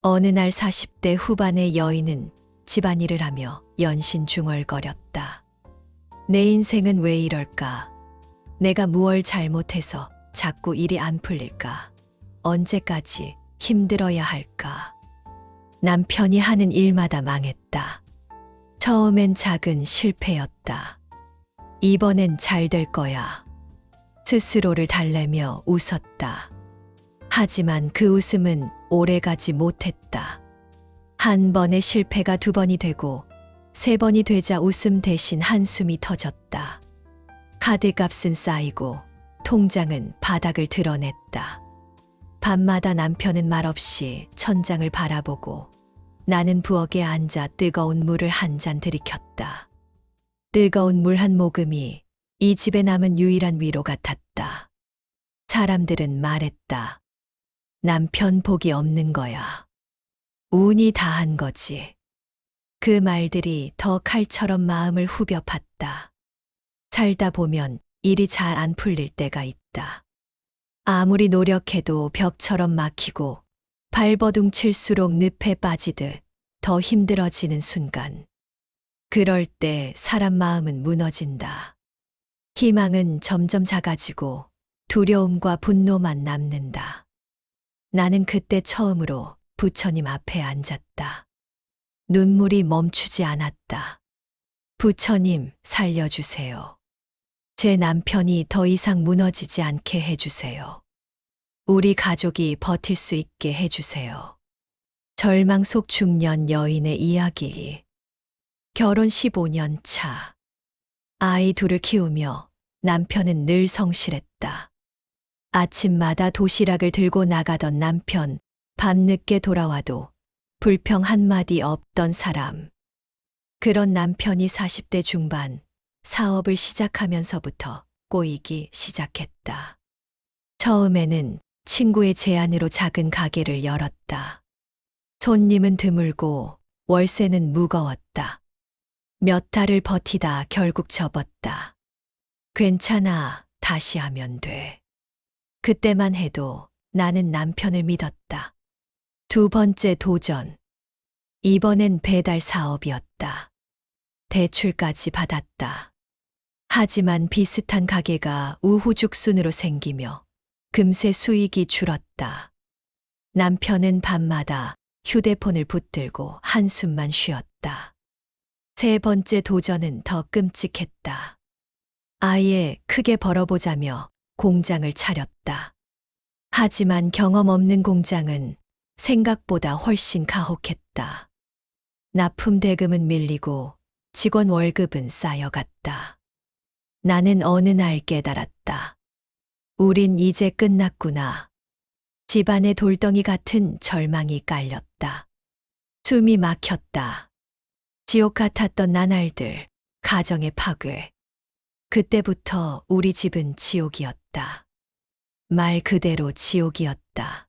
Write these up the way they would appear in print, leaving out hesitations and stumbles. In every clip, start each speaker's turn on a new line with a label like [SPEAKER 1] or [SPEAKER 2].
[SPEAKER 1] 어느 날 40대 후반의 여인은 집안일을 하며 연신 중얼거렸다. 내 인생은 왜 이럴까? 내가 무얼 잘못해서 자꾸 일이 안 풀릴까? 언제까지 힘들어야 할까? 남편이 하는 일마다 망했다. 처음엔 작은 실패였다. 이번엔 잘 될 거야. 스스로를 달래며 웃었다. 하지만 그 웃음은 오래가지 못했다. 한 번의 실패가 두 번이 되고 세 번이 되자 웃음 대신 한숨이 터졌다. 카드값은 쌓이고 통장은 바닥을 드러냈다. 밤마다 남편은 말없이 천장을 바라보고 나는 부엌에 앉아 뜨거운 물을 한 잔 들이켰다. 뜨거운 물 한 모금이 이 집에 남은 유일한 위로 같았다. 사람들은 말했다. 남편 복이 없는 거야. 운이 다한 거지. 그 말들이 더 칼처럼 마음을 후벼 팠다. 살다 보면 일이 잘 안 풀릴 때가 있다. 아무리 노력해도 벽처럼 막히고 발버둥 칠수록 늪에 빠지듯 더 힘들어지는 순간. 그럴 때 사람 마음은 무너진다. 희망은 점점 작아지고 두려움과 분노만 남는다. 나는 그때 처음으로 부처님 앞에 앉았다. 눈물이 멈추지 않았다. 부처님, 살려주세요. 제 남편이 더 이상 무너지지 않게 해주세요. 우리 가족이 버틸 수 있게 해주세요. 절망 속 중년 여인의 이야기. 결혼 15년 차. 아이 둘을 키우며 남편은 늘 성실했다. 아침마다 도시락을 들고 나가던 남편, 밤늦게 돌아와도 불평 한마디 없던 사람. 그런 남편이 40대 중반 사업을 시작하면서부터 꼬이기 시작했다. 처음에는 친구의 제안으로 작은 가게를 열었다. 손님은 드물고 월세는 무거웠다. 몇 달을 버티다 결국 접었다. 괜찮아, 다시 하면 돼. 그때만 해도 나는 남편을 믿었다. 두 번째 도전. 이번엔 배달 사업이었다. 대출까지 받았다. 하지만 비슷한 가게가 우후죽순으로 생기며 금세 수익이 줄었다. 남편은 밤마다 휴대폰을 붙들고 한숨만 쉬었다. 세 번째 도전은 더 끔찍했다. 아예 크게 벌어보자며 공장을 차렸다. 하지만 경험 없는 공장은 생각보다 훨씬 가혹했다. 납품 대금은 밀리고 직원 월급은 쌓여갔다. 나는 어느 날 깨달았다. 우린 이제 끝났구나. 집안의 돌덩이 같은 절망이 깔렸다. 숨이 막혔다. 지옥 같았던 나날들, 가정의 파괴. 그때부터 우리 집은 지옥이었다. 말 그대로 지옥이었다.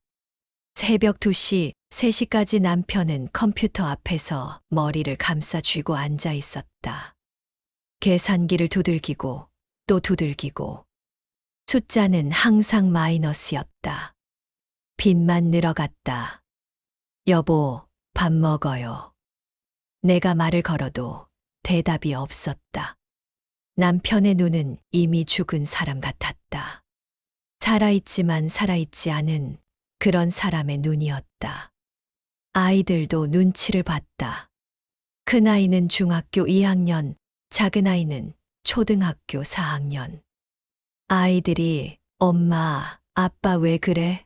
[SPEAKER 1] 새벽 2시, 3시까지 남편은 컴퓨터 앞에서 머리를 감싸 쥐고 앉아 있었다. 계산기를 두들기고 또 두들기고 숫자는 항상 마이너스였다. 빚만 늘어갔다. 여보, 밥 먹어요. 내가 말을 걸어도 대답이 없었다. 남편의 눈은 이미 죽은 사람 같았다. 살아있지만 살아있지 않은 그런 사람의 눈이었다. 아이들도 눈치를 봤다. 큰아이는 중학교 2학년, 작은아이는 초등학교 4학년. 아이들이 엄마, 아빠 왜 그래?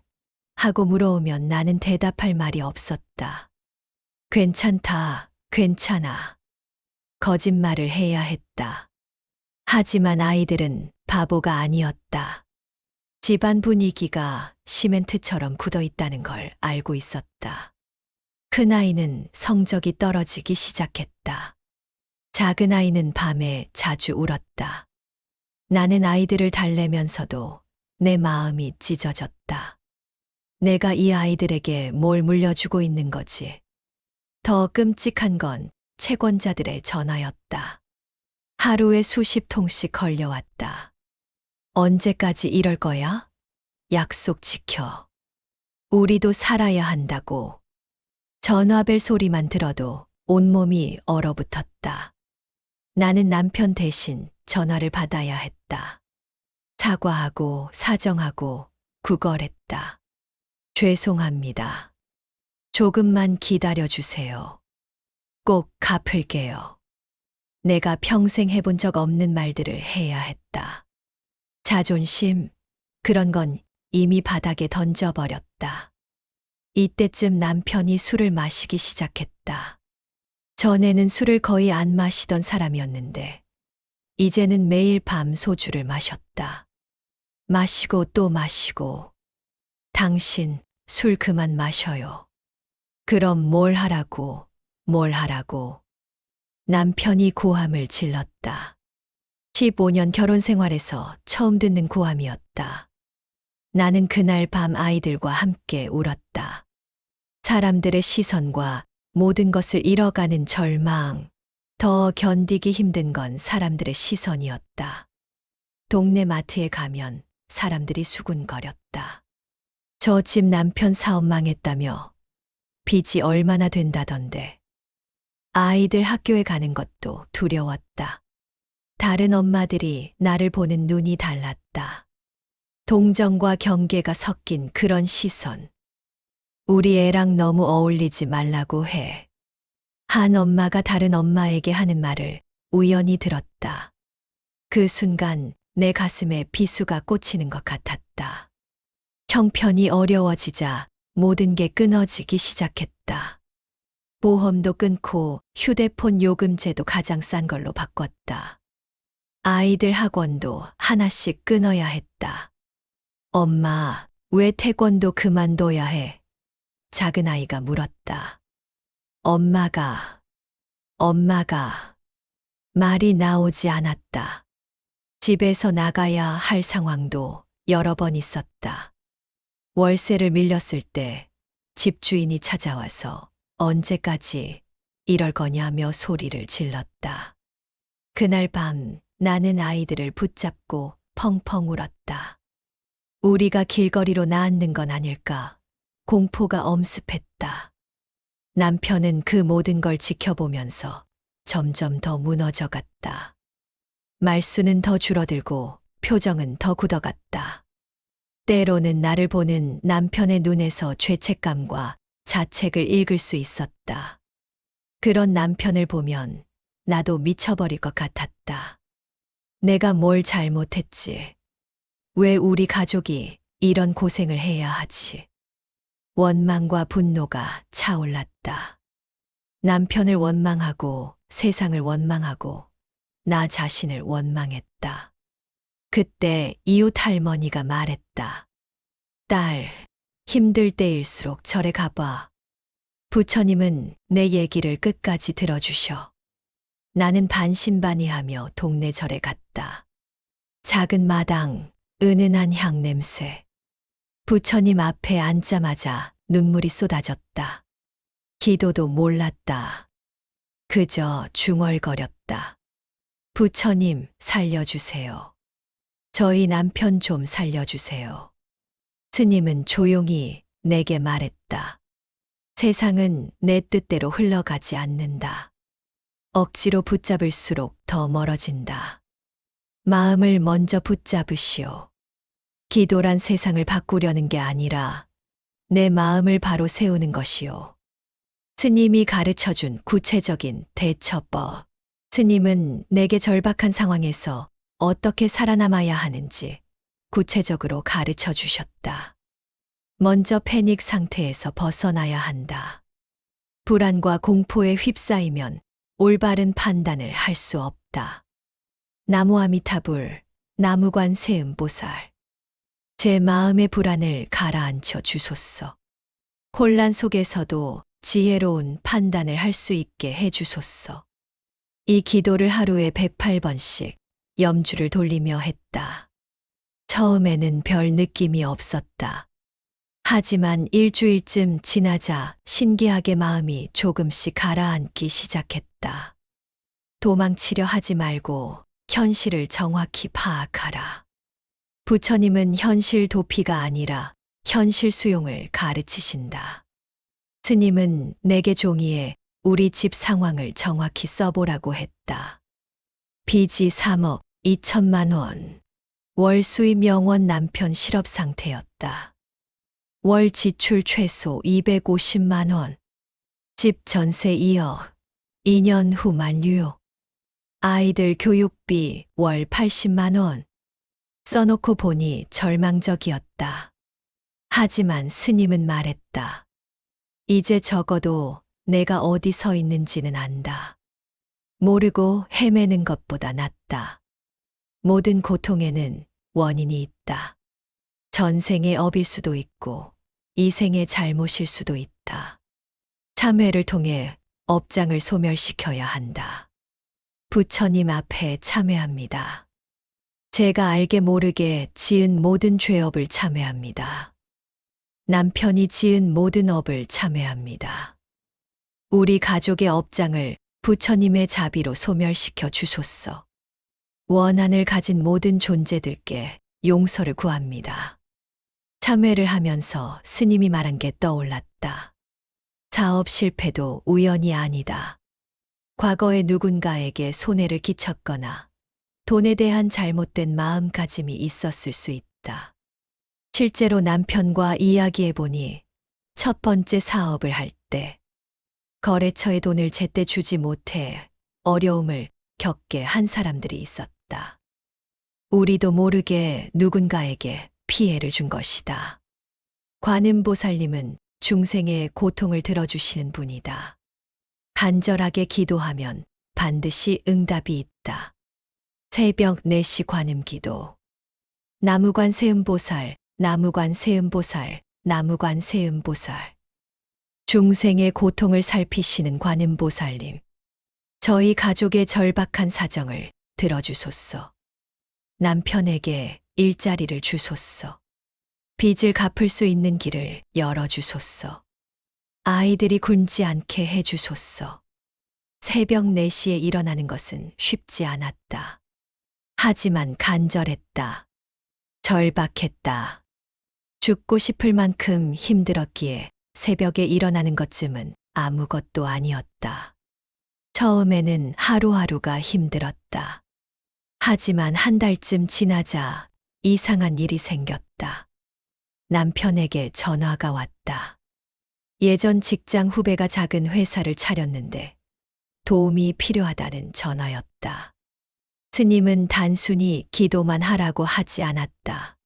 [SPEAKER 1] 하고 물어오면 나는 대답할 말이 없었다. 괜찮다, 괜찮아. 거짓말을 해야 했다. 하지만 아이들은 바보가 아니었다. 집안 분위기가 시멘트처럼 굳어 있다는 걸 알고 있었다. 큰아이는 성적이 떨어지기 시작했다. 작은아이는 밤에 자주 울었다. 나는 아이들을 달래면서도 내 마음이 찢어졌다. 내가 이 아이들에게 뭘 물려주고 있는 거지. 더 끔찍한 건 채권자들의 전화였다. 하루에 수십 통씩 걸려왔다. 언제까지 이럴 거야? 약속 지켜. 우리도 살아야 한다고. 전화벨 소리만 들어도 온몸이 얼어붙었다. 나는 남편 대신 전화를 받아야 했다. 사과하고 사정하고 구걸했다. 죄송합니다. 조금만 기다려 주세요. 꼭 갚을게요. 내가 평생 해본 적 없는 말들을 해야 했다. 자존심, 그런 건 이미 바닥에 던져버렸다. 이때쯤 남편이 술을 마시기 시작했다. 전에는 술을 거의 안 마시던 사람이었는데, 이제는 매일 밤 소주를 마셨다. 마시고 또 마시고, 당신 술 그만 마셔요. 그럼 뭘 하라고, 뭘 하라고. 남편이 고함을 질렀다. 15년 결혼 생활에서 처음 듣는 고함이었다. 나는 그날 밤 아이들과 함께 울었다. 사람들의 시선과 모든 것을 잃어가는 절망, 더 견디기 힘든 건 사람들의 시선이었다. 동네 마트에 가면 사람들이 수군거렸다. 저 집 남편 사업 망했다며 빚이 얼마나 된다던데. 아이들 학교에 가는 것도 두려웠다. 다른 엄마들이 나를 보는 눈이 달랐다. 동정과 경계가 섞인 그런 시선. 우리 애랑 너무 어울리지 말라고 해. 한 엄마가 다른 엄마에게 하는 말을 우연히 들었다. 그 순간 내 가슴에 비수가 꽂히는 것 같았다. 형편이 어려워지자 모든 게 끊어지기 시작했다. 보험도 끊고 휴대폰 요금제도 가장 싼 걸로 바꿨다. 아이들 학원도 하나씩 끊어야 했다. 엄마, 왜 태권도 그만둬야 해? 작은 아이가 물었다. 엄마가 말이 나오지 않았다. 집에서 나가야 할 상황도 여러 번 있었다. 월세를 밀렸을 때 집주인이 찾아와서 언제까지 이럴 거냐며 소리를 질렀다. 그날 밤 나는 아이들을 붙잡고 펑펑 울었다. 우리가 길거리로 나앉는 건 아닐까 공포가 엄습했다. 남편은 그 모든 걸 지켜보면서 점점 더 무너져 갔다. 말수는 더 줄어들고 표정은 더 굳어갔다. 때로는 나를 보는 남편의 눈에서 죄책감과 자책을 읽을 수 있었다. 그런 남편을 보면 나도 미쳐버릴 것 같았다. 내가 뭘 잘못했지? 왜 우리 가족이 이런 고생을 해야 하지? 원망과 분노가 차올랐다. 남편을 원망하고 세상을 원망하고 나 자신을 원망했다. 그때 이웃 할머니가 말했다. 딸, 힘들 때일수록 절에 가봐. 부처님은 내 얘기를 끝까지 들어주셔. 나는 반신반의하며 동네 절에 갔다. 작은 마당, 은은한 향 냄새. 부처님 앞에 앉자마자 눈물이 쏟아졌다. 기도도 몰랐다. 그저 중얼거렸다. 부처님 살려주세요. 저희 남편 좀 살려주세요. 스님은 조용히 내게 말했다. 세상은 내 뜻대로 흘러가지 않는다. 억지로 붙잡을수록 더 멀어진다. 마음을 먼저 붙잡으시오. 기도란 세상을 바꾸려는 게 아니라 내 마음을 바로 세우는 것이오. 스님이 가르쳐준 구체적인 대처법. 스님은 내게 절박한 상황에서 어떻게 살아남아야 하는지 구체적으로 가르쳐 주셨다. 먼저 패닉 상태에서 벗어나야 한다. 불안과 공포에 휩싸이면 올바른 판단을 할 수 없다. 나무아미타불, 나무관세음보살. 제 마음의 불안을 가라앉혀 주소서. 혼란 속에서도 지혜로운 판단을 할 수 있게 해 주소서. 이 기도를 하루에 108번씩 염주를 돌리며 했다. 처음에는 별 느낌이 없었다. 하지만 일주일쯤 지나자 신기하게 마음이 조금씩 가라앉기 시작했다. 도망치려 하지 말고 현실을 정확히 파악하라. 부처님은 현실 도피가 아니라 현실 수용을 가르치신다. 스님은 내게 종이에 우리 집 상황을 정확히 써보라고 했다. 빚이 3억 2천만 원. 월 수입 0원, 남편 실업 상태였다. 월 지출 최소 250만 원. 집 전세 2억. 2년 후 만료. 아이들 교육비 월 80만 원. 써놓고 보니 절망적이었다. 하지만 스님은 말했다. 이제 적어도 내가 어디 서 있는지는 안다. 모르고 헤매는 것보다 낫다. 모든 고통에는 원인이 있다. 전생의 업일 수도 있고 이생의 잘못일 수도 있다. 참회를 통해 업장을 소멸시켜야 한다. 부처님 앞에 참회합니다. 제가 알게 모르게 지은 모든 죄업을 참회합니다. 남편이 지은 모든 업을 참회합니다. 우리 가족의 업장을 부처님의 자비로 소멸시켜 주소서. 원한을 가진 모든 존재들께 용서를 구합니다. 참회를 하면서 스님이 말한 게 떠올랐다. 사업 실패도 우연이 아니다. 과거에 누군가에게 손해를 끼쳤거나 돈에 대한 잘못된 마음가짐이 있었을 수 있다. 실제로 남편과 이야기해보니 첫 번째 사업을 할 때 거래처에 돈을 제때 주지 못해 어려움을 겪게 한 사람들이 있었다. 우리도 모르게 누군가에게 피해를 준 것이다. 관음보살님은 중생의 고통을 들어주시는 분이다. 간절하게 기도하면 반드시 응답이 있다. 새벽 4시 관음기도. 나무관 세음보살, 나무관 세음보살, 나무관 세음보살. 중생의 고통을 살피시는 관음보살님. 저희 가족의 절박한 사정을 들어주소서. 남편에게 일자리를 주소서. 빚을 갚을 수 있는 길을 열어주소서. 아이들이 굶지 않게 해주소서. 새벽 4시에 일어나는 것은 쉽지 않았다. 하지만 간절했다. 절박했다. 죽고 싶을 만큼 힘들었기에 새벽에 일어나는 것쯤은 아무것도 아니었다. 처음에는 하루하루가 힘들었다. 하지만 한 달쯤 지나자 이상한 일이 생겼다. 남편에게 전화가 왔다. 예전 직장 후배가 작은 회사를 차렸는데 도움이 필요하다는 전화였다. 스님은 단순히 기도만 하라고 하지 않았다.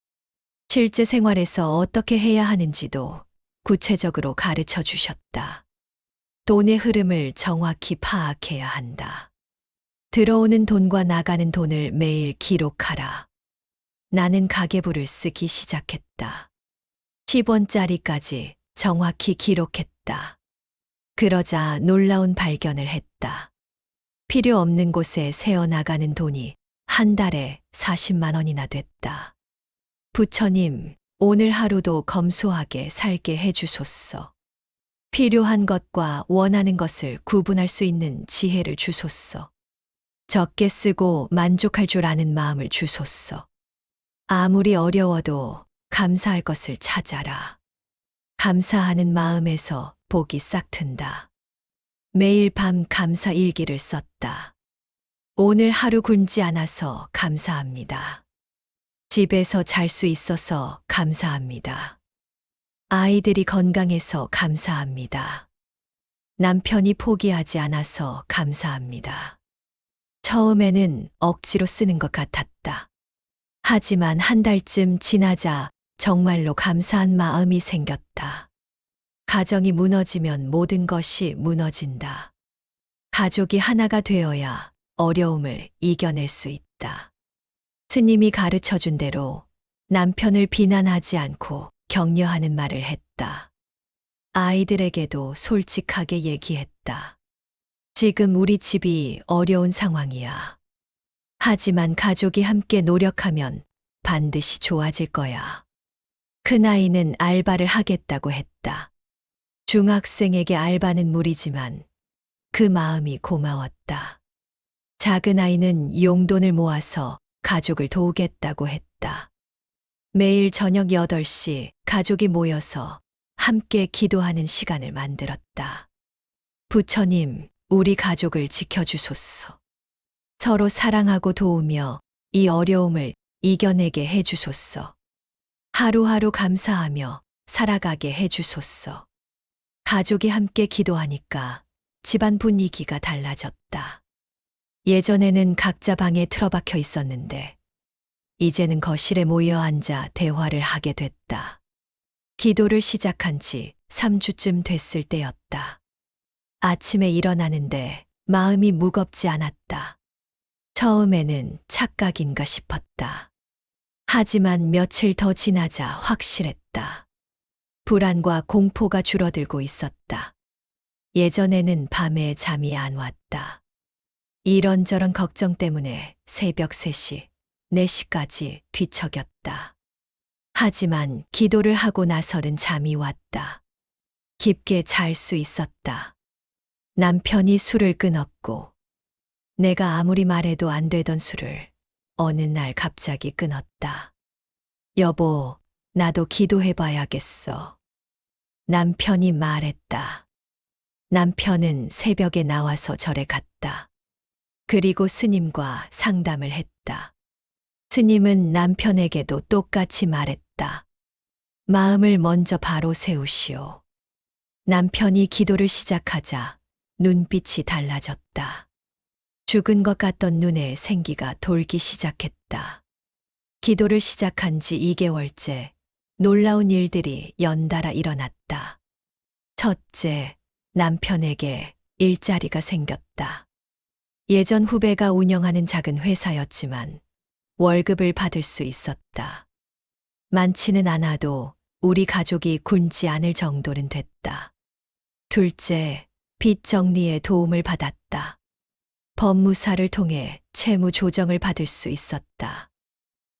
[SPEAKER 1] 실제 생활에서 어떻게 해야 하는지도 구체적으로 가르쳐 주셨다. 돈의 흐름을 정확히 파악해야 한다. 들어오는 돈과 나가는 돈을 매일 기록하라. 나는 가계부를 쓰기 시작했다. 10원짜리까지 정확히 기록했다. 그러자 놀라운 발견을 했다. 필요 없는 곳에 새어나가는 돈이 한 달에 40만 원이나 됐다. 부처님, 오늘 하루도 검소하게 살게 해주소서. 필요한 것과 원하는 것을 구분할 수 있는 지혜를 주소서. 적게 쓰고 만족할 줄 아는 마음을 주소서. 아무리 어려워도 감사할 것을 찾아라. 감사하는 마음에서 복이 싹 튼다. 매일 밤 감사 일기를 썼다. 오늘 하루 굶지 않아서 감사합니다. 집에서 잘 수 있어서 감사합니다. 아이들이 건강해서 감사합니다. 남편이 포기하지 않아서 감사합니다. 처음에는 억지로 쓰는 것 같았다. 하지만 한 달쯤 지나자 정말로 감사한 마음이 생겼다. 가정이 무너지면 모든 것이 무너진다. 가족이 하나가 되어야 어려움을 이겨낼 수 있다. 스님이 가르쳐 준 대로 남편을 비난하지 않고 격려하는 말을 했다. 아이들에게도 솔직하게 얘기했다. 지금 우리 집이 어려운 상황이야. 하지만 가족이 함께 노력하면 반드시 좋아질 거야. 큰아이는 알바를 하겠다고 했다. 중학생에게 알바는 무리지만 그 마음이 고마웠다. 작은아이는 용돈을 모아서 가족을 도우겠다고 했다. 매일 저녁 8시 가족이 모여서 함께 기도하는 시간을 만들었다. 부처님, 우리 가족을 지켜주소서. 서로 사랑하고 도우며 이 어려움을 이겨내게 해주소서. 하루하루 감사하며 살아가게 해주소서. 가족이 함께 기도하니까 집안 분위기가 달라졌다. 예전에는 각자 방에 틀어박혀 있었는데 이제는 거실에 모여 앉아 대화를 하게 됐다. 기도를 시작한 지 3주쯤 됐을 때였다. 아침에 일어나는데 마음이 무겁지 않았다. 처음에는 착각인가 싶었다. 하지만 며칠 더 지나자 확실했다. 불안과 공포가 줄어들고 있었다. 예전에는 밤에 잠이 안 왔다. 이런저런 걱정 때문에 새벽 3시, 4시까지 뒤척였다. 하지만 기도를 하고 나서는 잠이 왔다. 깊게 잘 수 있었다. 남편이 술을 끊었고 내가 아무리 말해도 안 되던 술을 어느 날 갑자기 끊었다. 여보, 나도 기도해봐야겠어. 남편이 말했다. 남편은 새벽에 나와서 절에 갔다. 그리고 스님과 상담을 했다. 스님은 남편에게도 똑같이 말했다. 마음을 먼저 바로 세우시오. 남편이 기도를 시작하자 눈빛이 달라졌다. 죽은 것 같던 눈에 생기가 돌기 시작했다. 기도를 시작한 지 2개월째 놀라운 일들이 연달아 일어났다. 첫째, 남편에게 일자리가 생겼다. 예전 후배가 운영하는 작은 회사였지만 월급을 받을 수 있었다. 많지는 않아도 우리 가족이 굶지 않을 정도는 됐다. 둘째, 빚 정리에 도움을 받았다. 법무사를 통해 채무 조정을 받을 수 있었다.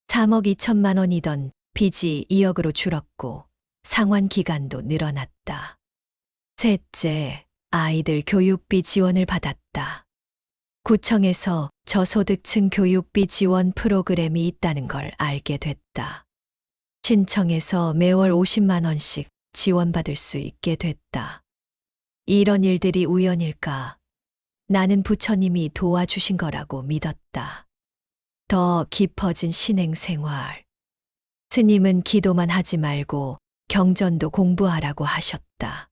[SPEAKER 1] 3억 2천만 원이던 빚이 2억으로 줄었고 상환 기간도 늘어났다. 셋째, 아이들 교육비 지원을 받았다. 구청에서 저소득층 교육비 지원 프로그램이 있다는 걸 알게 됐다. 신청해서 매월 50만 원씩 지원받을 수 있게 됐다. 이런 일들이 우연일까? 나는 부처님이 도와주신 거라고 믿었다. 더 깊어진 신행생활. 스님은 기도만 하지 말고 경전도 공부하라고 하셨다.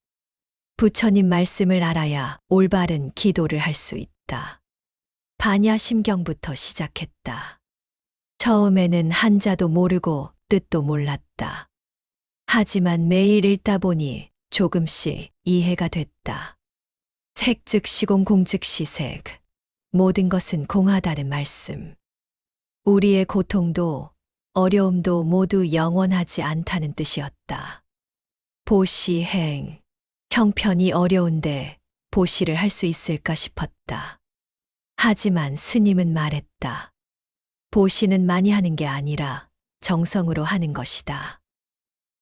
[SPEAKER 1] 부처님 말씀을 알아야 올바른 기도를 할 수 있다. 반야심경부터 시작했다. 처음에는 한자도 모르고 뜻도 몰랐다. 하지만 매일 읽다 보니 조금씩 이해가 됐다. 색 즉 시공 공 즉 시색. 모든 것은 공하다는 말씀. 우리의 고통도 어려움도 모두 영원하지 않다는 뜻이었다. 보시행. 형편이 어려운데 보시를 할 수 있을까 싶었다. 하지만 스님은 말했다. 보시는 많이 하는 게 아니라 정성으로 하는 것이다.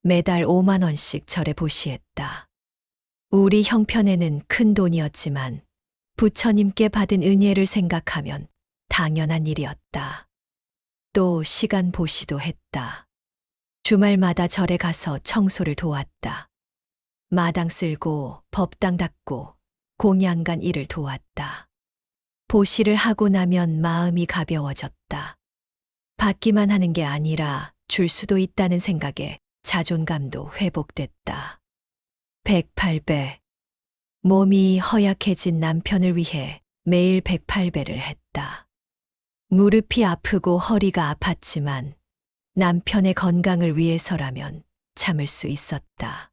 [SPEAKER 1] 매달 5만 원씩 절에 보시했다. 우리 형편에는 큰 돈이었지만 부처님께 받은 은혜를 생각하면 당연한 일이었다. 또 시간 보시도 했다. 주말마다 절에 가서 청소를 도왔다. 마당 쓸고 법당 닦고 공양간 일을 도왔다. 보시를 하고 나면 마음이 가벼워졌다. 받기만 하는 게 아니라 줄 수도 있다는 생각에 자존감도 회복됐다. 108배. 몸이 허약해진 남편을 위해 매일 108배를 했다. 무릎이 아프고 허리가 아팠지만 남편의 건강을 위해서라면 참을 수 있었다.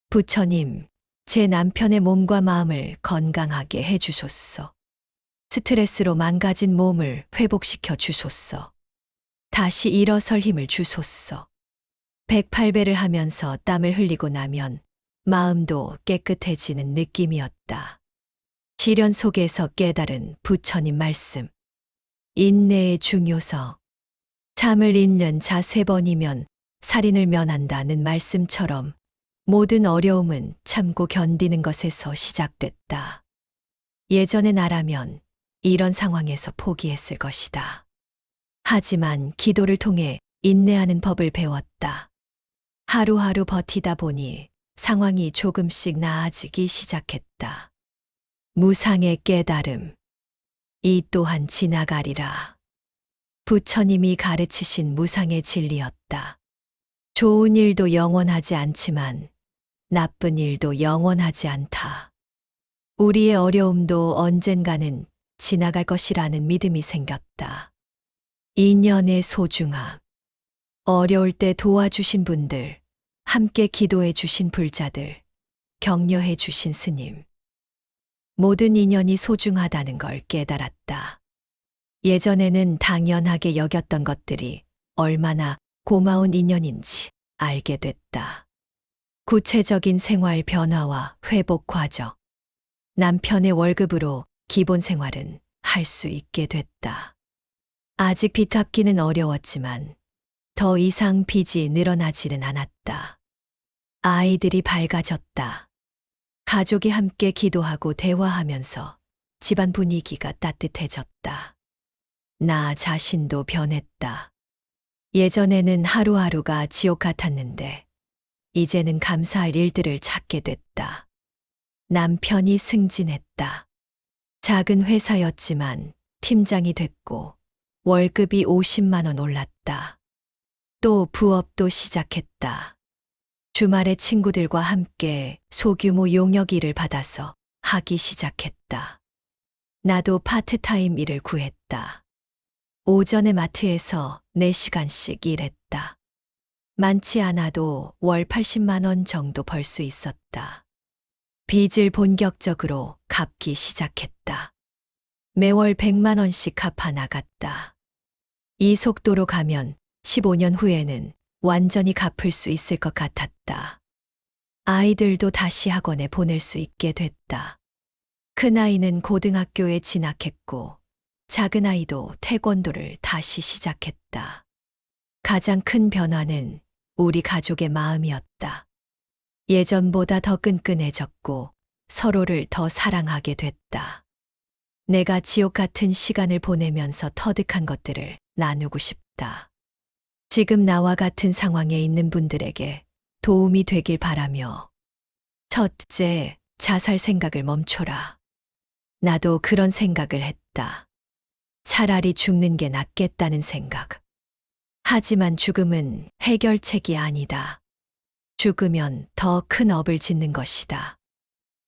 [SPEAKER 1] 부처님, 제 남편의 몸과 마음을 건강하게 해주소서. 스트레스로 망가진 몸을 회복시켜 주소서. 다시 일어설 힘을 주소서. 108배를 하면서 땀을 흘리고 나면 마음도 깨끗해지는 느낌이었다. 시련 속에서 깨달은 부처님 말씀. 인내의 중요성. 잠을 잊는 자 3번이면 살인을 면한다는 말씀처럼 모든 어려움은 참고 견디는 것에서 시작됐다. 예전의 나라면 이런 상황에서 포기했을 것이다. 하지만 기도를 통해 인내하는 법을 배웠다. 하루하루 버티다 보니 상황이 조금씩 나아지기 시작했다. 무상의 깨달음. 이 또한 지나가리라. 부처님이 가르치신 무상의 진리였다. 좋은 일도 영원하지 않지만 나쁜 일도 영원하지 않다. 우리의 어려움도 언젠가는 지나갈 것이라는 믿음이 생겼다. 인연의 소중함. 어려울 때 도와주신 분들, 함께 기도해 주신 불자들, 격려해 주신 스님. 모든 인연이 소중하다는 걸 깨달았다. 예전에는 당연하게 여겼던 것들이 얼마나 고마운 인연인지 알게 됐다. 구체적인 생활 변화와 회복 과정. 남편의 월급으로 기본 생활은 할 수 있게 됐다. 아직 빚 갚기는 어려웠지만 더 이상 빚이 늘어나지는 않았다. 아이들이 밝아졌다. 가족이 함께 기도하고 대화하면서 집안 분위기가 따뜻해졌다. 나 자신도 변했다. 예전에는 하루하루가 지옥 같았는데 이제는 감사할 일들을 찾게 됐다. 남편이 승진했다. 작은 회사였지만 팀장이 됐고 월급이 50만 원 올랐다. 또 부업도 시작했다. 주말에 친구들과 함께 소규모 용역 일을 받아서 하기 시작했다. 나도 파트타임 일을 구했다. 오전에 마트에서 4시간씩 일했다. 많지 않아도 월 80만 원 정도 벌 수 있었다. 빚을 본격적으로 갚기 시작했다. 매월 100만 원씩 갚아 나갔다. 이 속도로 가면 15년 후에는 완전히 갚을 수 있을 것 같았다. 아이들도 다시 학원에 보낼 수 있게 됐다. 큰아이는 고등학교에 진학했고 작은아이도 태권도를 다시 시작했다. 가장 큰 변화는 우리 가족의 마음이었다. 예전보다 더 끈끈해졌고 서로를 더 사랑하게 됐다. 내가 지옥 같은 시간을 보내면서 터득한 것들을 나누고 싶다. 지금 나와 같은 상황에 있는 분들에게 도움이 되길 바라며. 첫째, 자살 생각을 멈춰라. 나도 그런 생각을 했다. 차라리 죽는 게 낫겠다는 생각. 하지만 죽음은 해결책이 아니다. 죽으면 더 큰 업을 짓는 것이다.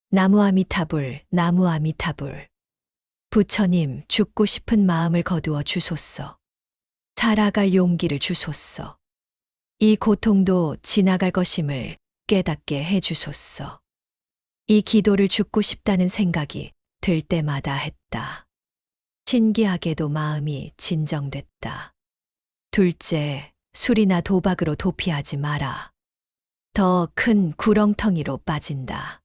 [SPEAKER 1] 나무 아미타불, 나무 아미타불. 부처님, 죽고 싶은 마음을 거두어 주소서. 살아갈 용기를 주소서. 이 고통도 지나갈 것임을 깨닫게 해 주소서. 이 기도를 죽고 싶다는 생각이 들 때마다 했다. 신기하게도 마음이 진정됐다. 둘째, 술이나 도박으로 도피하지 마라. 더 큰 구렁텅이로 빠진다.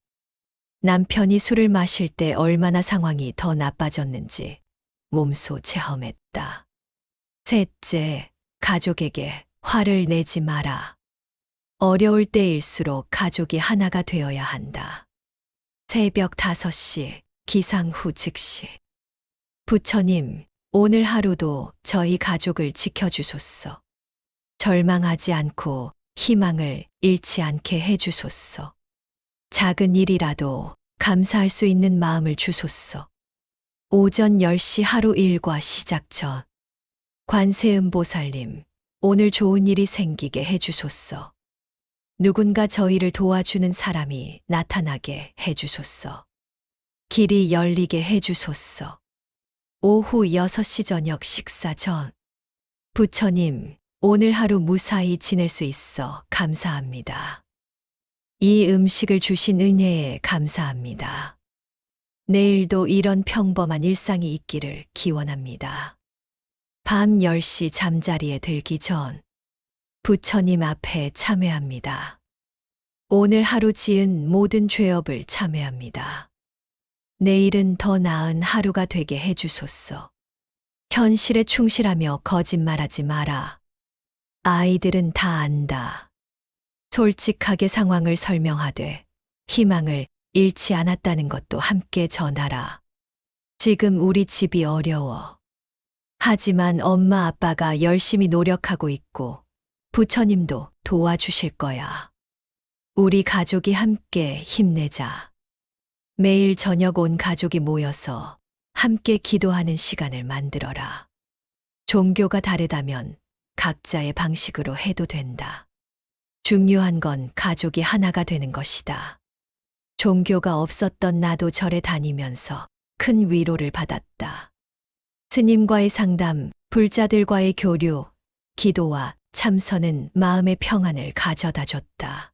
[SPEAKER 1] 남편이 술을 마실 때 얼마나 상황이 더 나빠졌는지 몸소 체험했다. 셋째, 가족에게 화를 내지 마라. 어려울 때일수록 가족이 하나가 되어야 한다. 새벽 5시, 기상 후 즉시. 부처님, 오늘 하루도 저희 가족을 지켜주소서. 절망하지 않고 희망을 잃지 않게 해주소서. 작은 일이라도 감사할 수 있는 마음을 주소서. 오전 10시 하루 일과 시작 전. 관세음보살님, 오늘 좋은 일이 생기게 해주소서. 누군가 저희를 도와주는 사람이 나타나게 해주소서. 길이 열리게 해주소서. 오후 6시 저녁 식사 전. 부처님, 오늘 하루 무사히 지낼 수 있어 감사합니다. 이 음식을 주신 은혜에 감사합니다. 내일도 이런 평범한 일상이 있기를 기원합니다. 밤 10시 잠자리에 들기 전. 부처님 앞에 참회합니다. 오늘 하루 지은 모든 죄업을 참회합니다. 내일은 더 나은 하루가 되게 해주소서. 현실에 충실하며 거짓말하지 마라. 아이들은 다 안다. 솔직하게 상황을 설명하되 희망을 잃지 않았다는 것도 함께 전하라. 지금 우리 집이 어려워. 하지만 엄마 아빠가 열심히 노력하고 있고 부처님도 도와주실 거야. 우리 가족이 함께 힘내자. 매일 저녁 온 가족이 모여서 함께 기도하는 시간을 만들어라. 종교가 다르다면 각자의 방식으로 해도 된다. 중요한 건 가족이 하나가 되는 것이다. 종교가 없었던 나도 절에 다니면서 큰 위로를 받았다. 스님과의 상담, 불자들과의 교류, 기도와 참선은 마음의 평안을 가져다 줬다.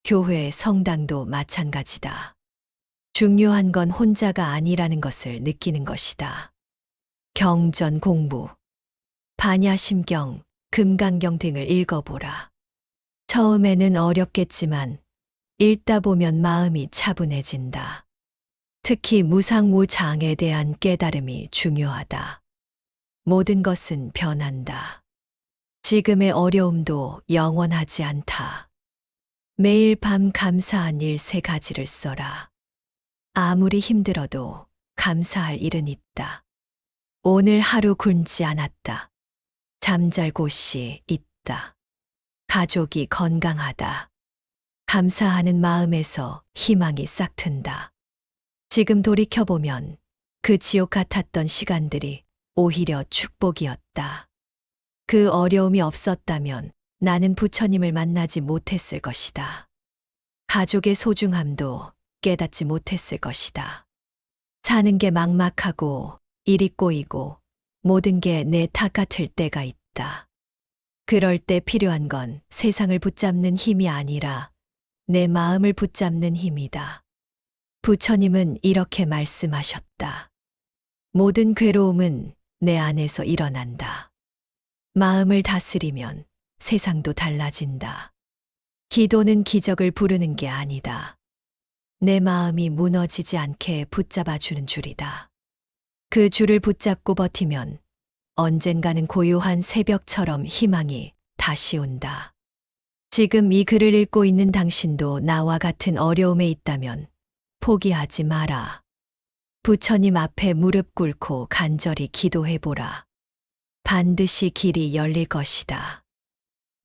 [SPEAKER 1] 교회, 성당도 마찬가지다. 중요한 건 혼자가 아니라는 것을 느끼는 것이다. 경전 공부, 반야심경, 금강경 등을 읽어보라. 처음에는 어렵겠지만 읽다 보면 마음이 차분해진다. 특히 무상무장에 대한 깨달음이 중요하다. 모든 것은 변한다. 지금의 어려움도 영원하지 않다. 매일 밤 감사한 일 3가지를 써라. 아무리 힘들어도 감사할 일은 있다. 오늘 하루 굶지 않았다. 잠잘 곳이 있다. 가족이 건강하다. 감사하는 마음에서 희망이 싹 튼다. 지금 돌이켜보면 그 지옥 같았던 시간들이 오히려 축복이었다. 그 어려움이 없었다면 나는 부처님을 만나지 못했을 것이다. 가족의 소중함도 깨닫지 못했을 것이다. 사는 게 막막하고 일이 꼬이고 모든 게 내 탓 같을 때가 있다. 그럴 때 필요한 건 세상을 붙잡는 힘이 아니라 내 마음을 붙잡는 힘이다. 부처님은 이렇게 말씀하셨다. 모든 괴로움은 내 안에서 일어난다. 마음을 다스리면 세상도 달라진다. 기도는 기적을 부르는 게 아니다. 내 마음이 무너지지 않게 붙잡아주는 줄이다. 그 줄을 붙잡고 버티면 언젠가는 고요한 새벽처럼 희망이 다시 온다. 지금 이 글을 읽고 있는 당신도 나와 같은 어려움에 있다면 포기하지 마라. 부처님 앞에 무릎 꿇고 간절히 기도해보라. 반드시 길이 열릴 것이다.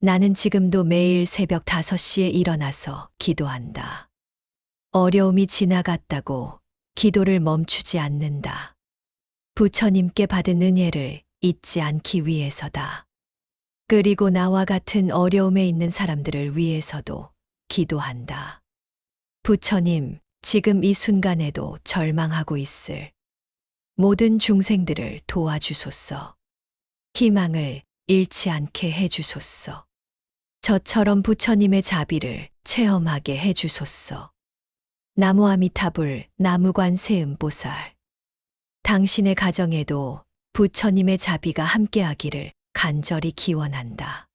[SPEAKER 1] 나는 지금도 매일 새벽 5시에 일어나서 기도한다. 어려움이 지나갔다고 기도를 멈추지 않는다. 부처님께 받은 은혜를 잊지 않기 위해서다. 그리고 나와 같은 어려움에 있는 사람들을 위해서도 기도한다. 부처님, 지금 이 순간에도 절망하고 있을 모든 중생들을 도와주소서. 희망을 잃지 않게 해주소서. 저처럼 부처님의 자비를 체험하게 해주소서. 나무 아미타불, 나무관세음보살. 당신의 가정에도 부처님의 자비가 함께하기를 간절히 기원한다.